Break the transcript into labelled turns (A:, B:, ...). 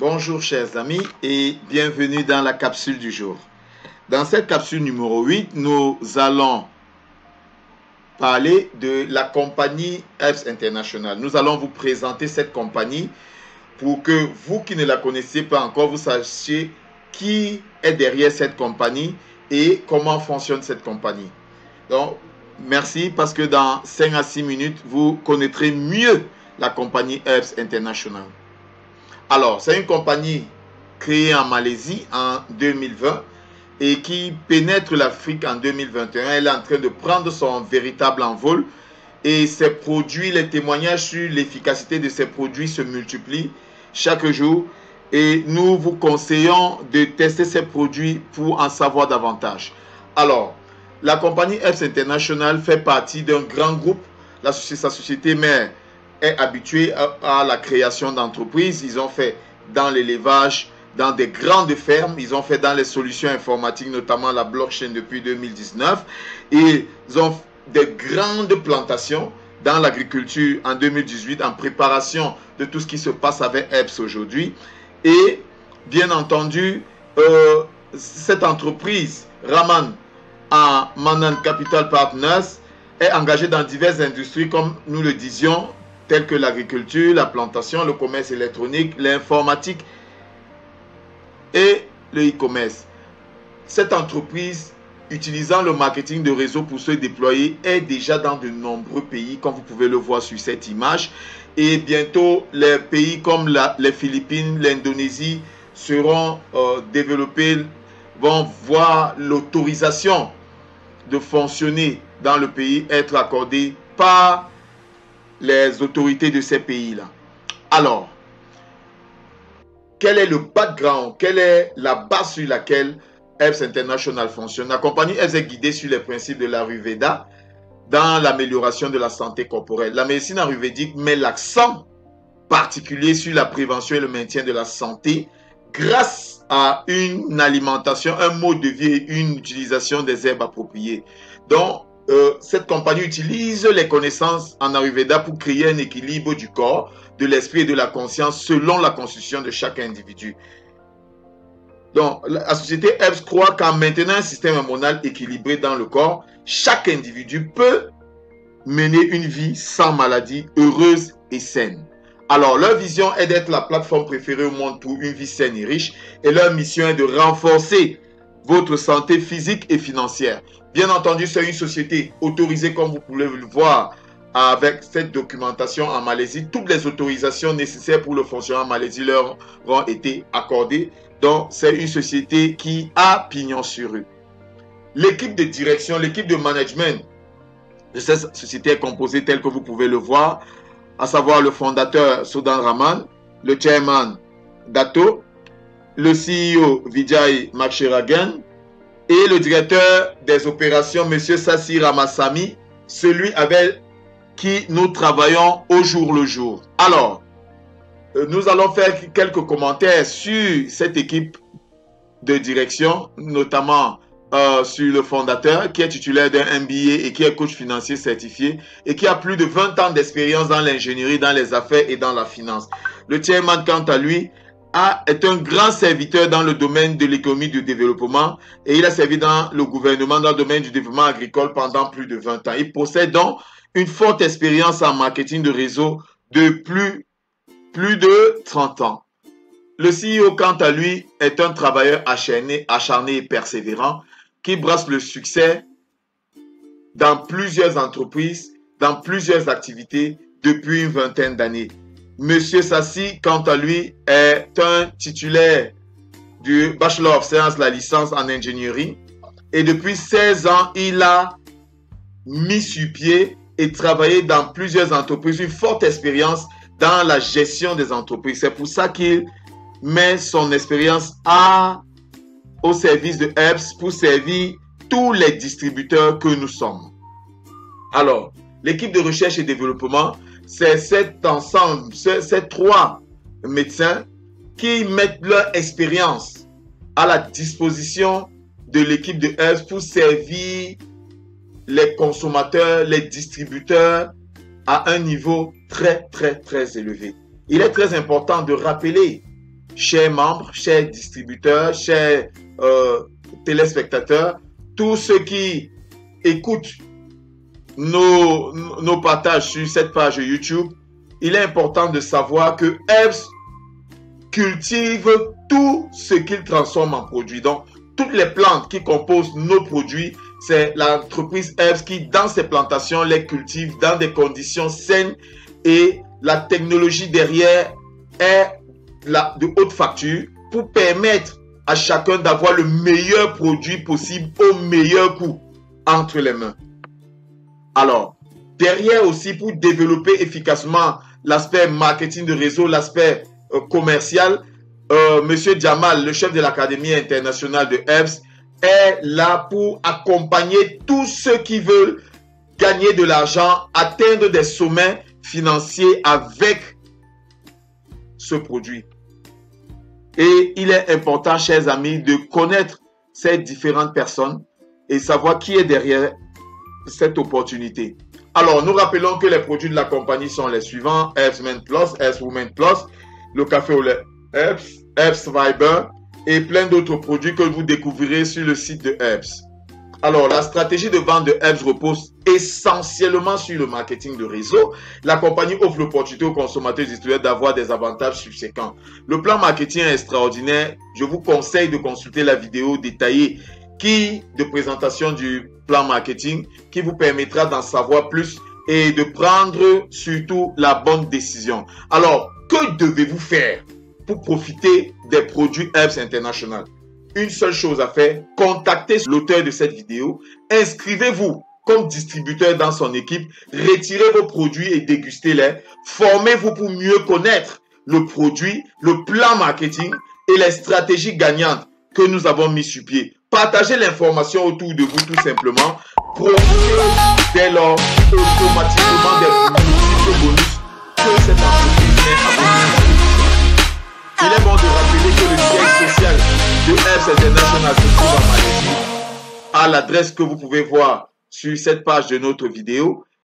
A: Bonjour chers amis et bienvenue dans la capsule du jour. Dans cette capsule numéro 8, nous allons parler de la compagnie Herbst International. Nous allons vous présenter cette compagnie pour que vous qui ne la connaissez pas encore, vous sachiez qui est derrière cette compagnie et comment fonctionne cette compagnie. Donc, merci parce que dans 5 à 6 minutes, vous connaîtrez mieux la compagnie Herbst International. Alors, c'est une compagnie créée en Malaisie en 2020 et qui pénètre l'Afrique en 2021. Elle est en train de prendre son véritable envol et ses produits, les témoignages sur l'efficacité de ces produits se multiplient chaque jour et nous vous conseillons de tester ces produits pour en savoir davantage. Alors, la compagnie Herbst International fait partie d'un grand groupe. Sa société mère est habituée à la création d'entreprises. Ils ont fait dans l'élevage, dans des grandes fermes, ils ont fait dans les solutions informatiques, notamment la blockchain depuis 2019. Et ils ont des grandes plantations dans l'agriculture en 2018 en préparation de tout ce qui se passe avec Herbst aujourd'hui. Et bien entendu, cette entreprise, Raman Mannan Capital Partners, est engagée dans diverses industries, comme nous le disions, telles que l'agriculture, la plantation, le commerce électronique, l'informatique et le e-commerce. Cette entreprise, utilisant le marketing de réseau pour se déployer, est déjà dans de nombreux pays, comme vous pouvez le voir sur cette image. Et bientôt, les pays comme les Philippines, l'Indonésie seront développés, vont voir l'autorisation de fonctionner dans le pays être accordée par les autorités de ces pays-là. Alors, quel est le background, quelle est la base sur laquelle Herbst International fonctionne? La compagnie Herbst est guidée sur les principes de l'Ayurveda dans l'amélioration de la santé corporelle. La médecine ayurvédique met l'accent particulier sur la prévention et le maintien de la santé grâce à une alimentation, un mode de vie et une utilisation des herbes appropriées. Donc, cette compagnie utilise les connaissances en Ayurveda pour créer un équilibre du corps, de l'esprit et de la conscience selon la constitution de chaque individu. Donc, la société Herbst croit qu'en maintenant un système hormonal équilibré dans le corps, chaque individu peut mener une vie sans maladie, heureuse et saine. Alors, leur vision est d'être la plateforme préférée au monde pour une vie saine et riche, et leur mission est de renforcer votre santé physique et financière. Bien entendu, c'est une société autorisée, comme vous pouvez le voir avec cette documentation en Malaisie. Toutes les autorisations nécessaires pour le fonctionnement en Malaisie leur ont été accordées. Donc, c'est une société qui a pignon sur rue. L'équipe de direction, l'équipe de management de cette société est composée telle que vous pouvez le voir, à savoir le fondateur Sudan Raman, le chairman Dato, le CEO Vijay Maksheragan et le directeur des opérations M. Sassi Ramasamy, celui avec qui nous travaillons au jour le jour. Alors, nous allons faire quelques commentaires sur cette équipe de direction, notamment sur le fondateur qui est titulaire d'un MBA et qui est coach financier certifié et qui a plus de 20 ans d'expérience dans l'ingénierie, dans les affaires et dans la finance. Le chairman, quant à lui, est un grand serviteur dans le domaine de l'économie du développement et il a servi dans le gouvernement dans le domaine du développement agricole pendant plus de 20 ans. Il possède donc une forte expérience en marketing de réseau de plus de 30 ans. Le CEO, quant à lui, est un travailleur acharné et persévérant qui brasse le succès dans plusieurs entreprises, dans plusieurs activités depuis une vingtaine d'années. Monsieur Sassi, quant à lui, est un titulaire du Bachelor of Science, la licence en ingénierie. Et depuis 16 ans, il a mis sur pied et travaillé dans plusieurs entreprises, une forte expérience dans la gestion des entreprises. C'est pour ça qu'il met son expérience au service de Herbst pour servir tous les distributeurs que nous sommes. Alors, l'équipe de recherche et développement, c'est cet ensemble, ces 3 médecins qui mettent leur expérience à la disposition de l'équipe de Herbst pour servir les consommateurs, les distributeurs à un niveau très élevé. Il est très important de rappeler chers membres, chers distributeurs, chers téléspectateurs, tous ceux qui écoutent nos partages sur cette page YouTube, il est important de savoir que Herbst cultive tout ce qu'il transforme en produit. Donc, toutes les plantes qui composent nos produits, c'est l'entreprise Herbst qui, dans ses plantations, les cultive dans des conditions saines et la technologie derrière est de haute facture pour permettre à chacun d'avoir le meilleur produit possible au meilleur coût entre les mains. Alors, derrière aussi, pour développer efficacement l'aspect marketing de réseau, l'aspect commercial, Monsieur Jamal, le chef de l'Académie internationale de Herbst, est là pour accompagner tous ceux qui veulent gagner de l'argent, atteindre des sommets financiers avec ce produit. Et il est important, chers amis, de connaître ces différentes personnes et savoir qui est derrière cette opportunité. Alors, nous rappelons que les produits de la compagnie sont les suivants: Herbst Men Plus, Herbst Women Plus, le café au lait Herbst, Herbst Fiber et plein d'autres produits que vous découvrirez sur le site de Herbst. Alors, la stratégie de vente de Herbst repose essentiellement sur le marketing de réseau. La compagnie offre l'opportunité aux consommateurs et distributeurs d'avoir des avantages subséquents. Le plan marketing est extraordinaire. Je vous conseille de consulter la vidéo détaillée de présentation du plan marketing qui vous permettra d'en savoir plus et de prendre surtout la bonne décision. Alors, que devez-vous faire pour profiter des produits Herbst International? Une seule chose à faire: contactez l'auteur de cette vidéo, inscrivez-vous comme distributeur dans son équipe, retirez vos produits et dégustez-les, formez-vous pour mieux connaître le produit, le plan marketing et les stratégies gagnantes que nous avons mis sur pied. Partagez l'information autour de vous tout simplement, profitez dès lors automatiquement des multiples bonus que cette entreprise met à vous. Il est bon de rappeler que le siège social de Herbst International se trouve en Malaisie, à l'adresse que vous pouvez voir sur cette page de notre vidéo.